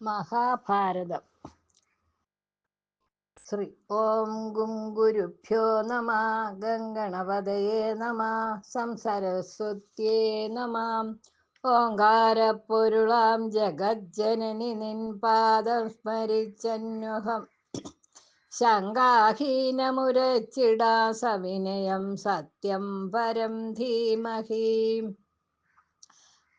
മഹാഭാരതം. ശ്രീ ഓം ഗുരുഭ്യോ നമ. ഗംഗണപതയേ നമ. സംസരസ്വത്യേ നമ. ഓങ്കാരപ്പൊരുളാം ജഗജ്ജനനി നിൻ പാദം സ്മരിച്ചന്വഹം ശങ്കാഹീനമുരച്ചിടാ സവിനയം സത്യം പരം ധീമഹി.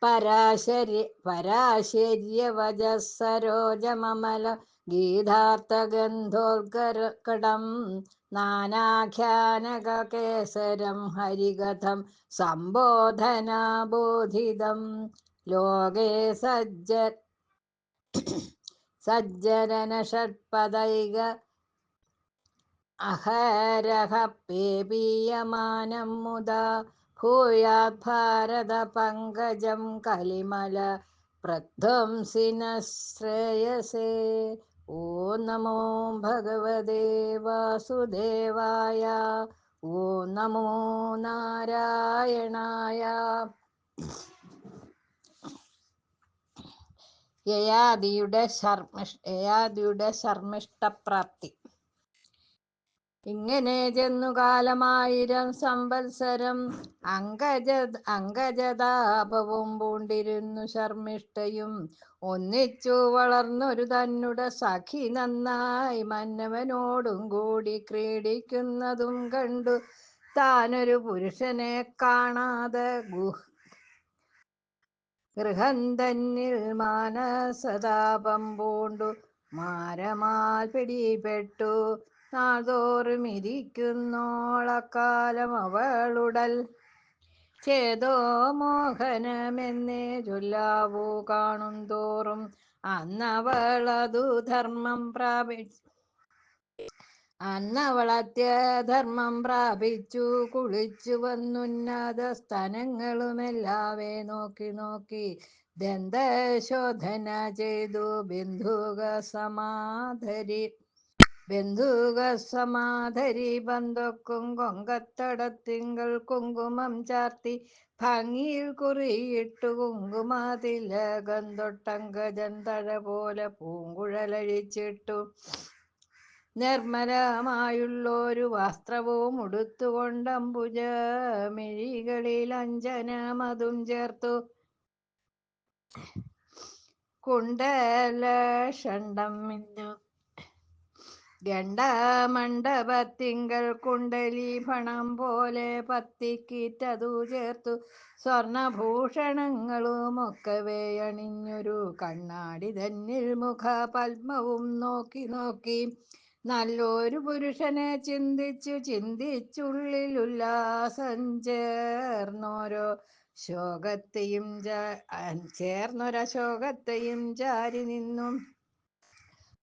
പരാശര്യവജസരോജമമല ഗീതാർത്ഥഗന്ധോർഗരം നാനാഖ്യാനകേസരം ഹരികഥം സംബോധനാബോധിതം ലോകേ സജ്ജനന ഷഡ്പദൈക അഹരഹ പേപീയമാനം മുദാ ഭൂയാത് ഭാരത പങ്കജം കലിമല പ്രധ്വംസിന ശ്രേയസേ. ഓം നമോ ഭഗവതേ വാസുദേവായ. ഓം നമോ നാരായണായ. യയാതിയുടെ ശർമ്മിഷ്ടപ്രാപ്തി. ഇങ്ങനെ ചെന്നു കാലമായിരം സംവത്സരം അങ്കജതാപവും പൂണ്ടിരുന്നു ശർമ്മിഷ്ഠയും ഒന്നിച്ചു വളർന്നൊരു തന്നെ സഖി നന്നായി മന്നവനോടും കൂടി ക്രീഡിക്കുന്നതും കണ്ടു താനൊരു പുരുഷനെ കാണാതെ ഗൃഹം തന്നിൽ മാനസതാപം പൂണ്ടു മാരമാൽ പിടിപെട്ടു നാൾതോറും ഇരിക്കുന്നോളക്കാലം അവളുടൽ ചേതോ മോഹനമെന്നേ ചൊല്ലാവൂ കാണും തോറും അന്നവളതു ധർമ്മം അന്നവളത്യധർമ്മം പ്രാപിച്ചു കുളിച്ചു വന്നുന്നത സ്ഥലങ്ങളുമെല്ലാവേ നോക്കി നോക്കി ദന്തശോധന ചെയ്തു ബന്ധുക സമാധരി ബന്ധക്കും കൊങ്കത്തടത്തിങ്കൾ കുങ്കുമം ചാർത്തി ഭംഗിയിൽ കുറിയിട്ടു കുങ്കുമതിലകം തൊട്ടങ്കജന്തഴ പോലെ പൂങ്കുഴലഴിച്ചിട്ടു നിർമ്മലമായുള്ളൊരു വസ്ത്രവും ഉടുത്തുകൊണ്ടംബുജമിഴികളിൽ അഞ്ജനമതും ചേർത്തു കുണ്ടലഷണ്ടം മിന്നു ഗണ്ഡമണ്ഡപത്തിങ്കൽ കുണ്ടലീഭണം പോലെ പത്തിക്കീറ്റതു ചേർത്തു സ്വർണഭൂഷണങ്ങളുമൊക്കവേ അണിഞ്ഞൊരു കണ്ണാടി തന്നിൽ മുഖപത്മവും നോക്കി നോക്കി നല്ലൊരു പുരുഷനെ ചിന്തിച്ചുള്ളിൽ ഉല്ലാസം ചേർന്നൊരശോകത്തെയും ചാരി നിന്നും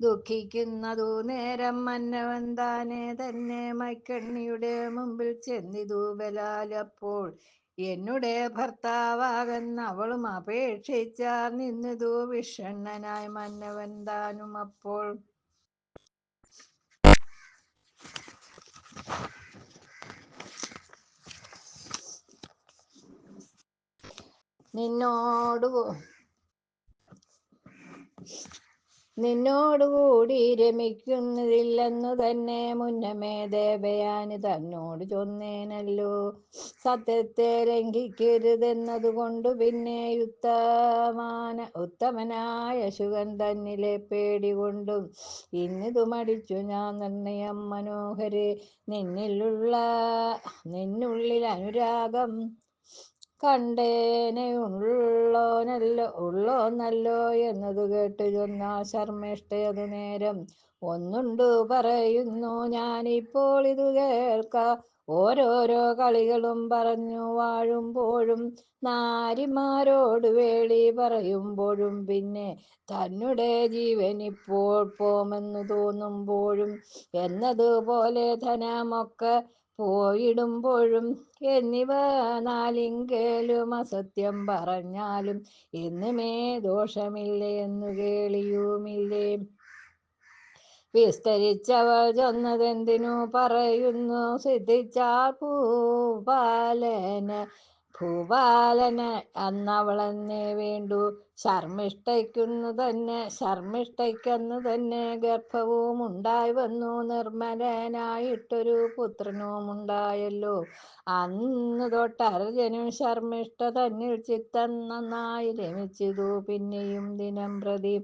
ദുഃഖിക്കുന്നതു നേരം മന്നവൻ താനെ തന്നെ മൈക്കണ്ണിയുടെ മുമ്പിൽ ചെന്നിതു ബലാലപ്പോൾ എന്നുടെ ഭർത്താവാകുന്ന അവളും അപേക്ഷിച്ചാർ നിന്നിതു വിഷണ്ണനായി മന്നവൻ താനും. അപ്പോൾ നിന്നോടുകൂടി രമിക്കുന്നതില്ലെന്നു തന്നെ മുന്നമേ ദേവയാനി തന്നോട് ചൊന്നേനല്ലോ. സത്യത്തെ ലംഘിക്കരുതെന്നതുകൊണ്ടു പിന്നെ ഉത്തമനായ ശുഗൻ തന്നിലെ പേടി കൊണ്ടും ഇന്നിതു മടിച്ചു ഞാൻ നിർണയം മനോഹരെ. നിന്നുള്ളിൽ അനുരാഗം ഉള്ളോന്നല്ലോ എന്നതു കേട്ടു ചൊന്നാൾ ശർമ്മിഷ്ഠയതു നേരം ഒന്നുണ്ടു പറയുന്നു ഞാനിപ്പോൾ ഇതു കേൾക്ക. ഓരോരോ കളികളും പറഞ്ഞു വാഴുമ്പോഴും നാരിമാരോട് വേളി പറയുമ്പോഴും പിന്നെ തന്നെ ജീവനിപ്പോൾ പോമെന്നു തോന്നുമ്പോഴും എന്നതുപോലെ ധനമൊക്കെ പോയിടുമ്പോഴും എന്നിവ നാലിങ്കലും അസത്യം പറഞ്ഞാലും എന്നുമേ ദോഷമില്ലേ എന്നു കേളിയുമില്ലേ. വിസ്തരിച്ചവൾ ചൊന്നതെന്തിനു പറയുന്നു സിദ്ധിച്ചാൽ ഭൂപാലന അന്നവളെന്നേ വേണ്ടു ശർമ്മിഷ്ഠയ്ക്കന്നു തന്നെ ഗർഭവും ഉണ്ടായി വന്നു. നിർമ്മലനായിട്ടൊരു പുത്രനുമുണ്ടായല്ലോ. അന്നു തൊട്ടർജുനൻ ശർമ്മിഷ്ഠ തന്നിൽ ചിത്തം നന്നായി രമിച്ചിതു. പിന്നെയും ദിനം പ്രതി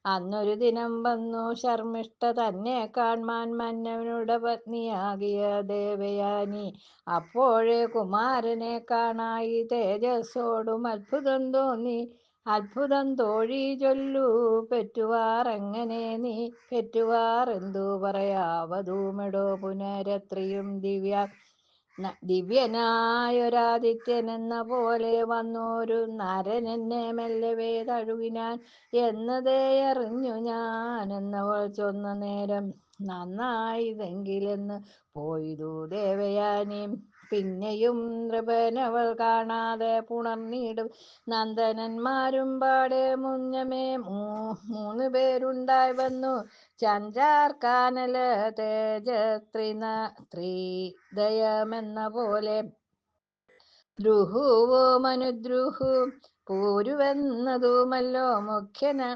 അന്നൊരു ദിനം വന്നു ശർമ്മിഷ്ഠ തന്നെ കാൺമാൻ മന്നവനുടെ പത്നിയാകിയ ദേവയാനി. അപ്പോഴേ കുമാരനെ കാണായി തേജസ്സോടും അത്ഭുതം തോന്നി. അത്ഭുതം തോഴി ചൊല്ലു, പെറ്റുവാർ എങ്ങനെ നീ? പെറ്റുവാർ എന്തു പറയാവതുമെടോ? പുനരത്രിയും ദിവ്യനായൊരാദിത്യനെന്ന പോലെ വന്നോരു നരനെന്നെ മെല്ലവേ തഴുകിനാൻ എന്നതേയറിഞ്ഞു ഞാൻ. എന്നവൾ ചൊന്ന നേരം നന്നായിതെങ്കിലെന്ന് പോയിതു ദേവയാനി. പിന്നെയും നൃപനവൾ കാണാതെ പുണർന്നിടും നന്ദനന്മാരും പാടെ മുന്നമേ 3 പേരുണ്ടായി വന്നു. ചന്ദ്രാർക്കാനല ത്രിദയമെന്ന പോലെ ദ്രുഹുവും അനുദ്രുഹും പൂരുവെന്നതുമല്ലോ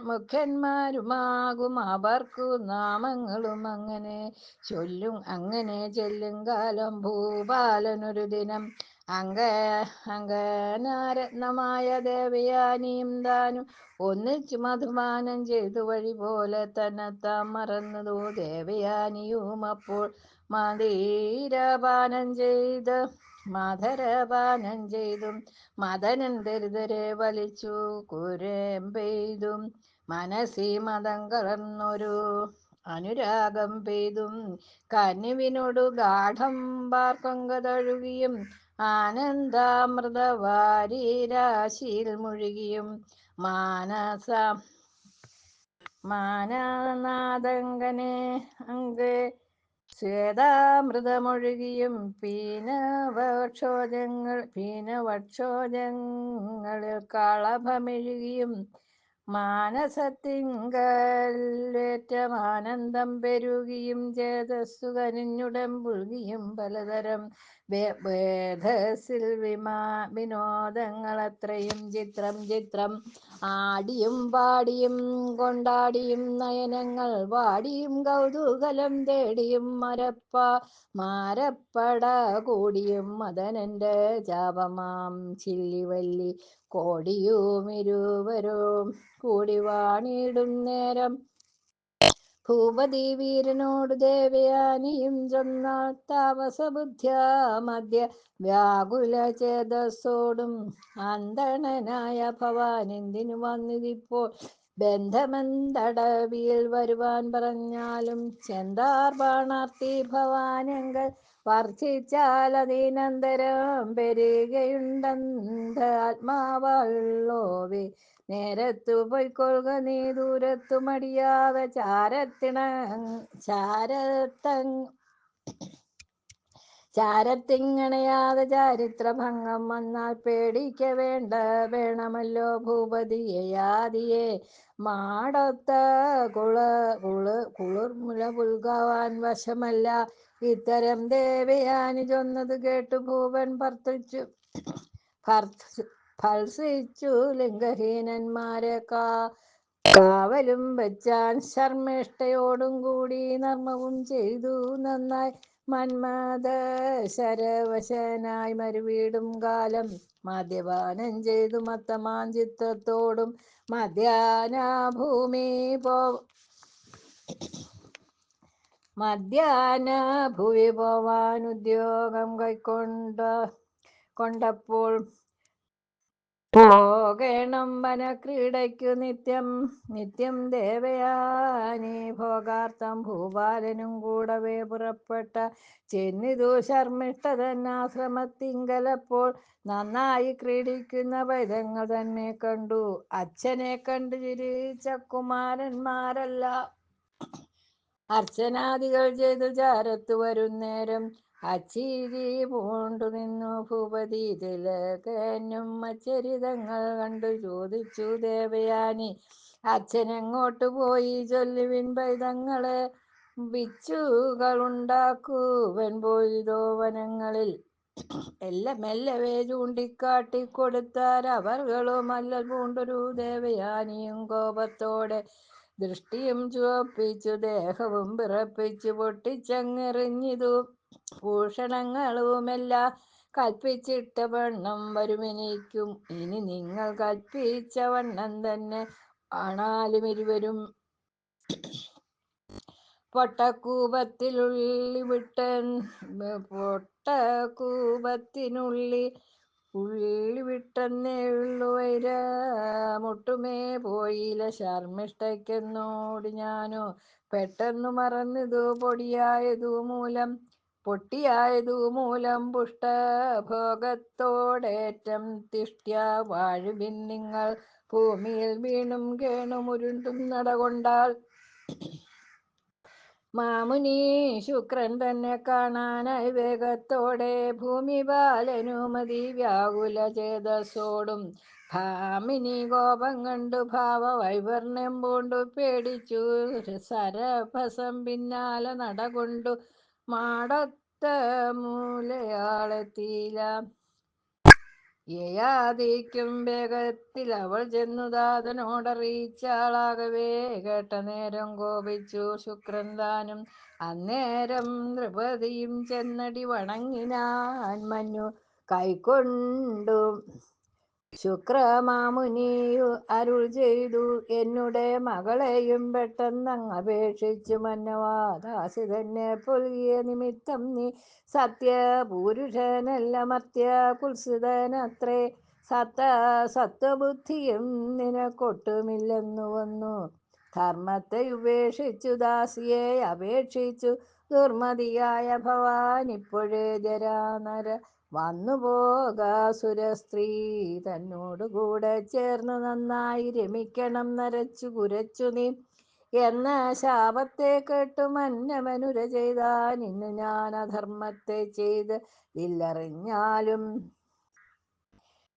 മുഖ്യന്മാരുമാകും അവർക്കു നാമങ്ങളും. അങ്ങനെ ചെല്ലും കാലം ഭൂപാലനൊരു ദിനം അങ്കനാരത്നമായ ദേവയാനിയും താനും ഒന്നിച്ചു മധുപാനം ചെയ്തു വഴി പോലെ തന്നെത്താൻ മറന്നതു. ദേവയാനിയും അപ്പോൾ മധുരപാനം ചെയ്തും മദനൻ ദരിദ്രരെ വലിച്ചു കുരമ്പെയ്തും മനസ്സി മതം കലർന്നൊരു അനുരാഗം പെയ്തും കനിവിനോടു ഗാഠം പാർക്കൊങ്കതഴുകിയും ആനന്ദാമൃതവാരിരാശിയിൽ മുഴുകിയും മാനനാദങ്കനെ ശ്വേതാമൃതമൊഴുകിയും പീനവക്ഷോജങ്ങളിൽ കളഭമെഴുകിയും മാനസത്തിങ്കലേറ്റമാനന്ദം പെരുകിയും ചേതസ്സു കനിഞ്ഞുടൻ പുൽകിയും പലതരം വേദസിൽ വിനോദങ്ങളത്രയും ചിത്രം ആടിയും പാടിയും കൊണ്ടാടിയും നയനങ്ങൾ വാടിയും കൗതൂഹലം തേടിയും മാരപ്പട കൂടിയും മദനന്റെ ചാപമാം ചില്ലിവല്ലി കോടിയും ഇരുവരും കൂടി വാണിടും നേരം ഭൂപതി വീരനോടു ദേവയാനിയും ചൊന്നാൾ താപസബുദ്ധ്യാ മധ്യ വ്യാകുല ചേതസ്സോടും അന്തണനായ ഭവാൻ എന്തിനു വന്നിതിപ്പോൾ? ബന്ധമെന്തടവിൽ വരുവാൻ പറഞ്ഞാലും ചെന്താർ ബാണാർത്തി ഭവാനെങ്കൽ വർദ്ധിച്ചാൽ അതിനന്തരം പെരുകയുണ്ടന്ത ആത്മാവുള്ളോവേ. നേരത്തു പൊയ്ക്കൊള്ളുക നീ ദൂരത്തു മടിയാതെ ചാരത്തിങ്ങണയാതെ. ചാരിത്രഭംഗം വന്നാൽ പേടിക്ക വേണമല്ലോ ഭൂപതിയെയാദിയെ. മാടൊത്ത കുളിർമുല പുൽകാൻ വശമല്ല. ഇത്തരം ദേവയാനി ചൊന്നത് കേട്ടു ഭൂപൻ ഭർത്സിച്ചു ലിംഗഹീനന്മാരെ കാവലും വച്ചാൻ. ശർമ്മിഷ്ഠയോടും കൂടി നർമ്മവും ചെയ്തു നന്നായി. മന്മഥശരവശനായി മരുവീടും കാലം മദ്യപാനം ചെയ്തു മത്തമാം ചിത്തത്തോടും മധ്യാഹ്നഭുവി പോവാൻ ഉദ്യോഗം കൊണ്ടപ്പോൾ പോകണം വനക്രീഡയ്ക്കു നിത്യം ദേവയാനി. ഭോഗാർത്ഥം ഭൂപാലനും കൂടവേ പുറപ്പെട്ട ചെന്നിതു ശർമ്മിഷ്ഠ തന്നാശ്രമത്തിങ്കലപ്പോൾ. നന്നായി ക്രീഡിക്കുന്ന പൈതങ്ങൾ തന്നെ കണ്ടു. അച്ഛനെ കണ്ടു ചിരിച്ച കുമാരന്മാരെല്ലാം അർച്ചനാദികൾ ചെയ്തു ചാരത്തു വരുന്നേരം അച്ചിരി പൂണ്ടു നിന്നു ഭൂപതി. തിലകനും അച്ചരിതങ്ങൾ കണ്ടു ചോദിച്ചു ദേവയാനി, അച്ഛനെങ്ങോട്ടു പോയി? ചൊല്ലുവിൻ പൈതങ്ങളെ, വിച്ചുകളുണ്ടാക്കുവൻ പോയതോ വനങ്ങളിൽ? എല്ലാം മെല്ലവേ ചൂണ്ടിക്കാട്ടിക്കൊടുത്താൽ അവർകളും അല്ലൽ പൂണ്ടൊരു ദേവയാനിയും കോപത്തോടെ ദൃഷ്ടിയും ചുവപ്പിച്ചു ദേഹവും വിറപ്പിച്ചു പൊട്ടിച്ചങ്ങെറിഞ്ഞിതു ഭൂഷണങ്ങളുമെല്ലാം കൽപ്പിച്ചിട്ട വണ്ണം വരുമെനിക്കും ഇനി നിങ്ങൾ കൽപ്പിച്ച വണ്ണം തന്നെ ആണാലും ഇരുവരും പൊട്ടക്കൂപത്തിലുള്ളി വിട്ടൻ പൊട്ടക്കൂപത്തിനുള്ളി വിട്ടെന്നേ ഉള്ളു വൈര മുട്ടുമേ പോയില്ല ശർമ്മിഷ്ഠയ്ക്കെന്നോട് ഞാനോ പെട്ടെന്നു മറന്നിതു പൊട്ടിയായതു മൂലം പുഷ്ടഭോഗത്തോടേറ്റം തിഷ്ട്യ വാഴുവിൻ നിങ്ങൾ ഭൂമിയിൽ വീണും കേണും ഉരുണ്ടും നടകൊണ്ടാൽ മാമുനി ശുക്രൻ തന്നെ കാണാനായി വേഗത്തോടെ ഭൂമി ബാലനുമതി വ്യാകുല ചേതസോടും ഭാമിനി കോപം കണ്ടു ഭാവവൈവർണ്യം പൂണ്ടു പേടിച്ചു സരഭസം പിന്നാലെ നടകൊണ്ടു മാടത്ത മൂലയാളെത്തിയില്ല യയാതിക്കും വേഗത്തിൽ അവൾ ചെന്നു ദാതനോടറിയിച്ചാളാകവേ കേട്ട നേരം കോപിച്ചു ശുക്രൻ താനും അന്നേരം നൃപതിയും ചെന്നടി വണങ്ങിനാൻ മഞ്ഞു കൈക്കൊണ്ടു ശുക്രമാമുനിയു അരുൾ ചെയ്തു എന്നുടെ മകളെയും പെട്ടെന്നങ്ങ് അപേക്ഷിച്ചു മന്നവാ ദാസി തന്നെ പൊൽകിയ നിമിത്തം നീ സത്യപുരുഷനല്ല മർത്യ കുത്സിതനത്രേ സത്വബുദ്ധിയും നിനക്കൊട്ടുമില്ലെന്നു വന്നു ധർമ്മത്തെ ഉപേക്ഷിച്ചു ദാസിയെ അപേക്ഷിച്ചു ദുർമതിയായ ഭവാൻ ഇപ്പോഴേ ജരാനര വന്നു പോകാസുരസ്ത്രീ തന്നോടുകൂടെ ചേർന്ന് നന്നായി രമിക്കണം നരച്ചു കുരച്ചു നീ എന്ന ശാപത്തെ കേട്ടു മന്നവനുര ചെയ്താൻ ഇന്നു ഞാൻ അധർമ്മത്തെ ചെയ്ത് ഇല്ലറിഞ്ഞാലും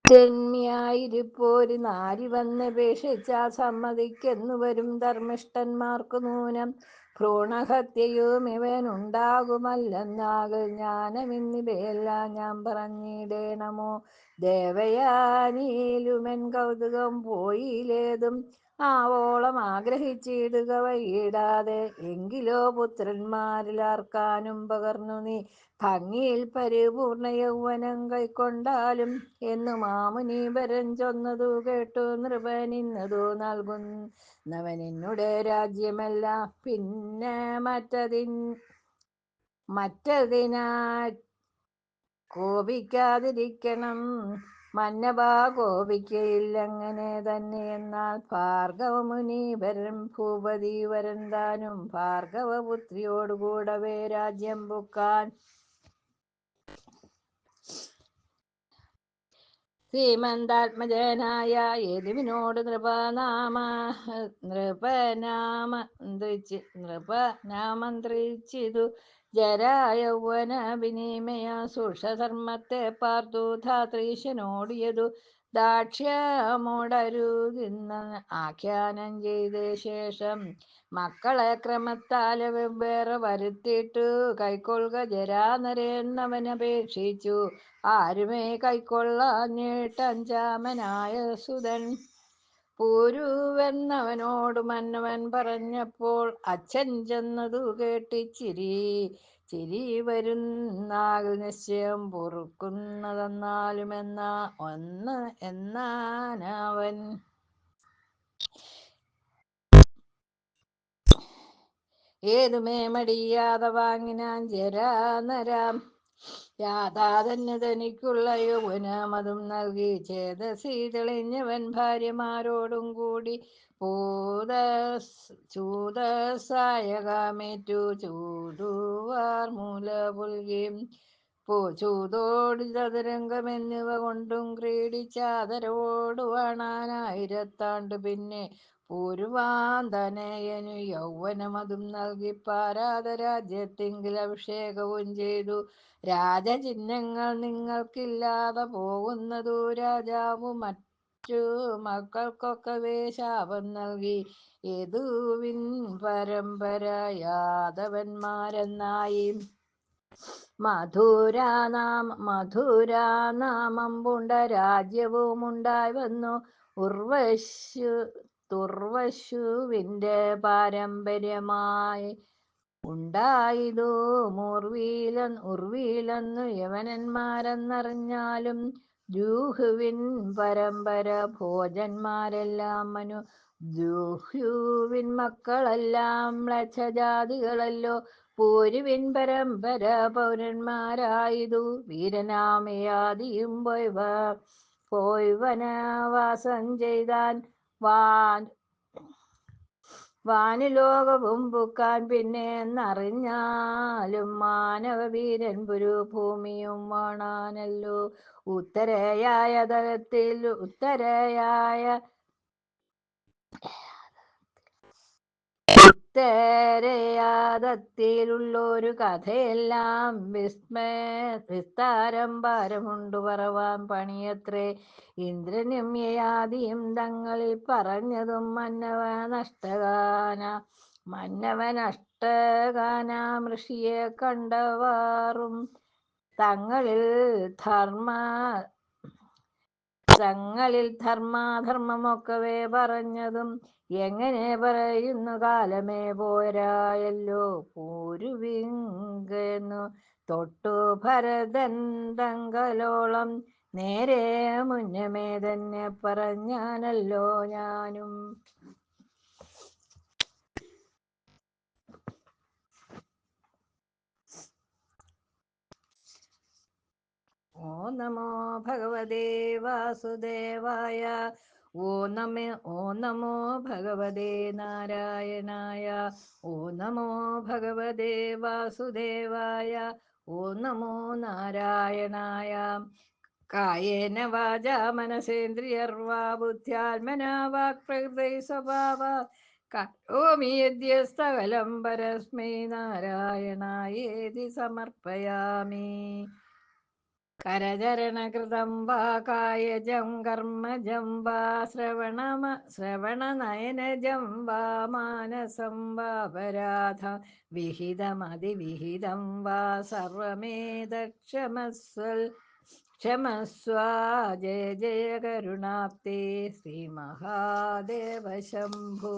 ജന്മിയായിരിപ്പോരു നാരി വന്നപേക്ഷിച്ചാൽ സമ്മതിക്കെന്നു വരും ധർമ്മിഷ്ഠന്മാർക്കു നൂനം ഭ്രൂണഹത്യയും ഇവനുണ്ടാകുമല്ലെന്നാകൽ ജ്ഞാനമിന്നിവയെല്ലാം ഞാൻ പറഞ്ഞിടേണമോ ദേവയാനിയിലുമെൻ കൗതുകം പോയിലേതും ആവോളം ആഗ്രഹിച്ചിടുക വൈകിടാതെ എങ്കിലോ പുത്രന്മാരിൽ ആർക്കാനും പകർന്നു നീ ഭംഗിയിൽ പരിപൂർണ യൗവനം കൈക്കൊണ്ടാലും എന്നു മാമുനീവരൻ ചൊന്നതു കേട്ടു നൃപനിന്നതു നൽകുന്നവനെന്നുടെ രാജ്യമെല്ലാം പിന്നെ മറ്റതിനാ കോപിക്കാതിരിക്കണം മന്നവാ കോപിക്കയില്ലങ്ങനെ തന്നെ എന്നാൽ ഭാർഗവമുനീവരൻ ഭൂപതി വരൻ താനും ഭാർഗവപുത്രിയോടുകൂടവേ രാജ്യം പുക്കാൻ ശ്രീമന്താത്മജനായ യദുവിനോട് നൃപനാമന്ത്രിച്ചിതു ജരായൗവന വിനിമയ സുഷധർമ്മത്തെ പാർത്തു ധാത്രീശനോടിയതു ദാക്ഷ്യമോടരുതിന്ന് ആഖ്യാനം ചെയ്ത ശേഷം മക്കളെ ക്രമത്താല് വെവ്വേറെ വരുത്തിയിട്ടു കൈക്കൊള്ളുക ജരാനരയെന്നവനപേക്ഷിച്ചു ആരുമേ കൈക്കൊള്ളാഞ്ഞിട്ടഞ്ചാമനായ സുതൻ പൂരുവെന്നവനോട് മന്നവൻ പറഞ്ഞപ്പോൾ അച്ഛൻ ചെന്നതു ചിരി വരുന്നാകു നിശ്ചയം പൊറുക്കുന്നതെന്നാലും എന്നാനവൻ ഏതുമേ മടിയാതെ വാങ്ങിനാൻ ജരാനരാം രാധാ തന്നെ തനിക്കുള്ള യൗവനമതും നൽകി ചേതസി തെളിഞ്ഞവൻ ഭാര്യമാരോടും കൂടി ചൂതസായകമേറ്റു ചൂടുവാർ മൂല പുൽകിയും ചൂതോട് ചതുരംഗമെന്നിവ കൊണ്ടും ക്രീഡിച്ചാദരോട് വാണാനായിരത്താണ്ട് പിന്നെ പൂർവാന്തനയനു യൗവനമതും നൽകി പാരാത രാജ്യത്തെങ്കിൽ അഭിഷേകവും ചെയ്തു രാജചിഹ്നങ്ങൾ നിങ്ങൾക്കില്ലാതെ പോകുന്നതു രാജാവു മറ്റു മക്കൾക്കൊക്കവേ ശാപം നൽകി യദുവിൻ പരമ്പര യാദവന്മാരെന്നായി മധുരാനാമം പൂണ്ട രാജ്യവുമുണ്ടായി വന്നു. ഉർവശു തുർവശുവിൻ്റെ പാരമ്പര്യമായി ഉണ്ടായതു ഉർവീലെന്നു യവനന്മാരെന്നറിഞ്ഞാലും ജൂഹുവിൻ പരമ്പര ഭോജന്മാരെല്ലാം ജൂഹുവിൻ മക്കളെല്ലാം മ്ലേച്ഛജാതികളല്ലോ. പൂരുവിൻ പരമ്പര പൗരന്മാരായതു വീരനാമയാദിയും പോയി വനവാസം ചെയ്താൻ. വാനുലോകവും പുക്കാൻ പിന്നെ എന്നറിഞ്ഞാലും മാനവവീരൻ പുരുഭൂമിയും വാണാനല്ലോ. ഉത്തരയായ തലത്തിൽ ഉത്തരയാദത്തിലുള്ളൊരു കഥയെല്ലാം വിസ്താരം ഭാരമുണ്ടു പറവാൻ പണിയത്രേ. ഇന്ദ്രനും യയാതിയും തങ്ങളിൽ പറഞ്ഞതും മന്നവനഷ്ടഗാനാം ഋഷിയെ കണ്ടവാറും തങ്ങളിൽ ധർമാധർമ്മമൊക്കവേ പറഞ്ഞതും എങ്ങനെ പറയുന്നു കാലമേ പോരായല്ലോ. പൂരുവിങ്കെന്നു തൊട്ടു ഭരതൻ തങ്കലോളം നേരെ മുന്നമേ തന്നെ പറഞ്ഞാനല്ലോ ഞാനും. ഓ നമോ ഭഗവതേ വാസുദേവായ. ഓ നമോ ഭഗവതേ നാരായണായ. ഓ നമോ ഭഗവതേ വാസുദേവായ. ഓ നമോ നാരായണായ. കായേന വാചാ മനസേന്ദ്രിയർവാ ബുദ്ധ്യാത്മനാ വാക് പ്രകൃതി സ്വഭാവ കരോമി യദ്യത് സകലം പരസ്മൈ നാരായണായേതി സമർപ്പയാമി. കരചരണകൃതം വാ കായജം കർമ്മജം വാ ശ്രവണനയനജം വാ മാനസം വാപരാധം വിഹിതമതിവിഹിതം വാ സർവമേതക്ഷമസ്വ. ജയ ജയ കരുണാബ്ദേ ശ്രീ മഹാദേവ ശംഭോ.